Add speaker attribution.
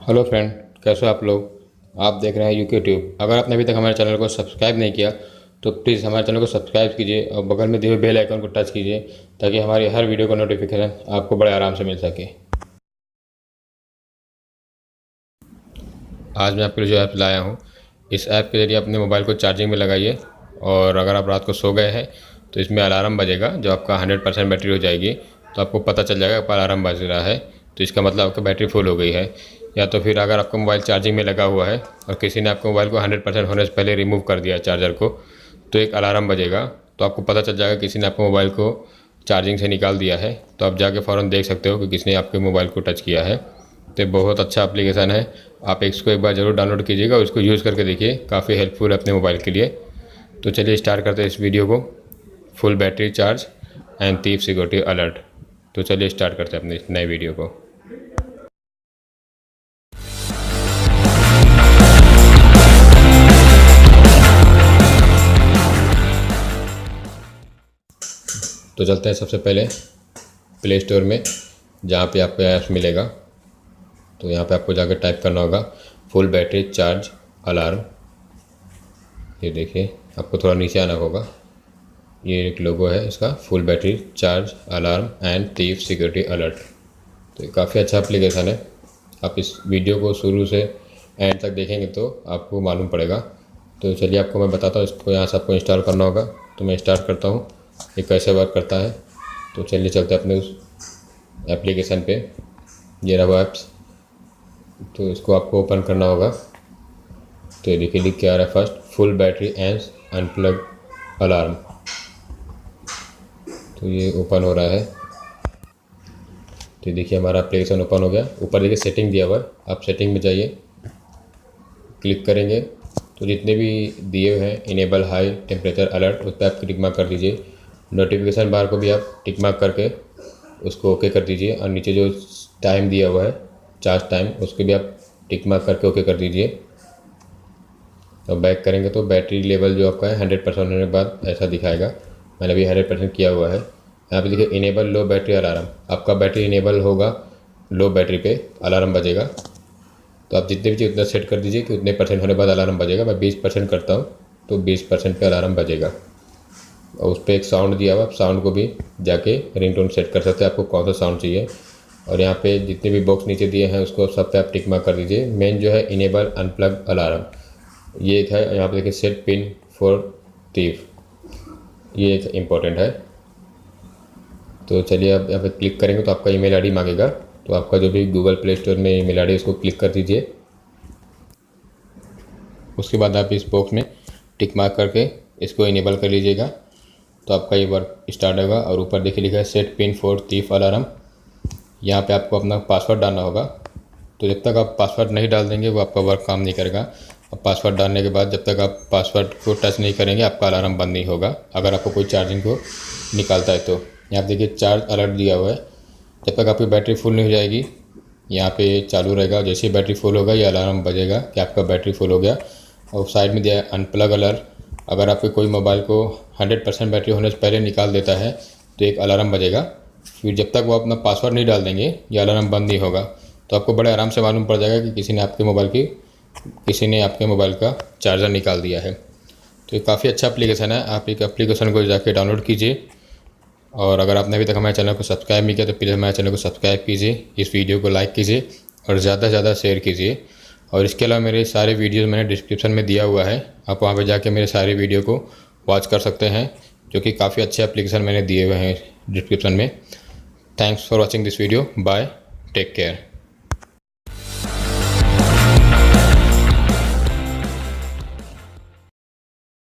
Speaker 1: Hello friend, कैसे हो आप लोग। आप देख रहे हैं यूके ट्यूब। अगर आपने अभी तक हमारे चैनल को सब्सक्राइब नहीं किया तो प्लीज़ हमारे चैनल को सब्सक्राइब कीजिए और बगल में दिए हुए बेल आइकन को टच कीजिए ताकि हमारी हर वीडियो का नोटिफिकेशन आपको बड़े आराम से मिल सके। आज मैं आपके लिए जो ऐप लाया हूँ, इस ऐप के ज़रिए अपने मोबाइल को चार्जिंग में लगाइए और अगर आप रात को सो गए हैं तो इसमें अलार्म बजेगा। जो आपका 100% बैटरी हो जाएगी तो आपको पता चल जाएगा आपका अलार्म बज रहा है, तो इसका मतलब आपकी बैटरी फुल हो गई है। या तो फिर अगर आपका मोबाइल चार्जिंग में लगा हुआ है और किसी ने आपके मोबाइल को 100% होने से पहले रिमूव कर दिया चार्जर को, तो एक अलार्म बजेगा। तो आपको पता चल जाएगा किसी ने आपके मोबाइल को चार्जिंग से निकाल दिया है, तो आप जाके फ़ौरन देख सकते हो कि किसने आपके मोबाइल को टच किया है। तो बहुत अच्छा एप्लीकेशन है, आप इसको एक बार ज़रूर डाउनलोड कीजिएगा और इसको यूज़ करके देखिए, काफ़ी हेल्पफुल है अपने मोबाइल के लिए। तो चलिए स्टार्ट करते हैं इस वीडियो को। Full battery charge and thief security alert. तो चलिए स्टार्ट करते हैं अपने इस नए वीडियो को। तो चलते हैं सबसे पहले प्ले स्टोर में, जहाँ पे आपको ऐप्स मिलेगा। तो यहाँ पे आपको जाकर टाइप करना होगा फुल बैटरी चार्ज अलार्म। ये देखिए, आपको थोड़ा नीचे आना होगा, ये एक लोगो है इसका, full battery charge alarm and thief security alert. तो ये काफ़ी अच्छा एप्लीकेशन है। आप इस वीडियो को शुरू से एंड तक देखेंगे तो आपको मालूम पड़ेगा। तो चलिए आपको मैं बताता हूँ, इसको यहाँ से आपको इंस्टॉल करना होगा। तो मैं स्टार्ट करता हूँ ये कैसे वर्क करता है। तो चलिए चलते हैं अपने उस एप्लीकेशन पे। ये रहा वो ऐप्स, तो इसको आपको ओपन करना होगा। तो ये देखिए लिख के आ रहा है first full battery and unplug alarm. तो ये ओपन हो रहा है। तो देखिए हमारा एप्लीकेशन ओपन हो गया। ऊपर देखिए सेटिंग दिया हुआ है, आप सेटिंग में जाइए, क्लिक करेंगे तो जितने भी दिए हुए हैं इनेबल हाई टेम्परेचर अलर्ट उस पर आप टिक मार्क कर दीजिए। नोटिफिकेशन बार को भी आप टिक मार्क करके उसको ओके कर दीजिए और नीचे जो टाइम दिया हुआ है चार्ज टाइम उसके भी आप टिक मार्क करके ओके कर दीजिए। तो बैक करेंगे तो बैटरी लेवल जो आपका है 100% होने के बाद ऐसा दिखाएगा। मैंने अभी 100% किया हुआ है। यहाँ पे देखिए इनेबल लो बैटरी अलार्म, आपका बैटरी इनेबल होगा, लो बैटरी पे अलार्म बजेगा। तो आप जितने भी चीज़ उतना सेट कर दीजिए कि उतने परसेंट होने के बाद अलार्म बजेगा। मैं 20% करता हूँ तो 20% पे अलार्म बजेगा। और उस पर एक साउंड दिया हुआ, आप साउंड को भी जाके रिंगटोन सेट कर सकते हैं, आपको कौन सा साउंड चाहिए। और यहाँ पे जितने भी बॉक्स नीचे दिए हैं उसको सब पे आप टिक मार्क कर दीजिए। मेन जो है इनेबल अनप्लग अलार्म, ये एक है। यहाँ पे देखिए सेट पिन फॉर थीफ, ये एक इम्पोर्टेंट है। तो चलिए आप यहाँ पे क्लिक करेंगे तो आपका ईमेल आईडी मांगेगा। तो आपका जो भी गूगल प्ले स्टोर में ईमेल आईडी उसको क्लिक कर दीजिए। उसके बाद आप इस बॉक्स में टिक मार्क करके इसको इनेबल कर लीजिएगा। तो आपका ये वर्क स्टार्ट होगा। और ऊपर देखिए लिखा है set pin for thief alarm. यहाँ पे आपको अपना पासवर्ड डालना होगा। तो जब तक आप पासवर्ड नहीं डाल देंगे वो आपका वर्क काम नहीं करेगा। और पासवर्ड डालने के बाद जब तक आप पासवर्ड को टच नहीं करेंगे आपका अलार्म बंद नहीं होगा, अगर आपको कोई चार्जिंग को निकालता है तो। यहाँ देखिए चार्ज अलर्ट दिया हुआ है, जब तक आपकी बैटरी फुल नहीं हो जाएगी यहाँ पे चालू रहेगा। जैसे ही बैटरी फुल होगा ये अलार्म बजेगा कि आपका बैटरी फुल हो गया। और साइड में दिया है अनप्लग अलर्ट, अगर आपके कोई मोबाइल को 100% बैटरी होने से पहले निकाल देता है तो एक अलार्म बजेगा। फिर जब तक वो अपना पासवर्ड नहीं डाल देंगे ये अलार्म बंद नहीं होगा। तो आपको बड़े आराम से मालूम पड़ जाएगा कि किसी ने आपके मोबाइल का चार्जर निकाल दिया है। तो ये काफ़ी अच्छा एप्लीकेशन है, आप एक एप्लीकेशन को जाके डाउनलोड कीजिए। और अगर आपने अभी तक हमारे चैनल को सब्सक्राइब नहीं किया तो प्लीज़ हमारे चैनल को सब्सक्राइब कीजिए, इस वीडियो को लाइक कीजिए और ज़्यादा से ज़्यादा शेयर कीजिए। और इसके अलावा मेरे सारे वीडियोज़ मैंने डिस्क्रिप्शन में दिया हुआ है, आप वहाँ पर जाके मेरे सारे वीडियो को वॉच कर सकते हैं, जो कि काफ़ी अच्छे एप्लीकेशन मैंने दिए हुए हैं डिस्क्रिप्शन में। Thanks for watching this video, bye, take care.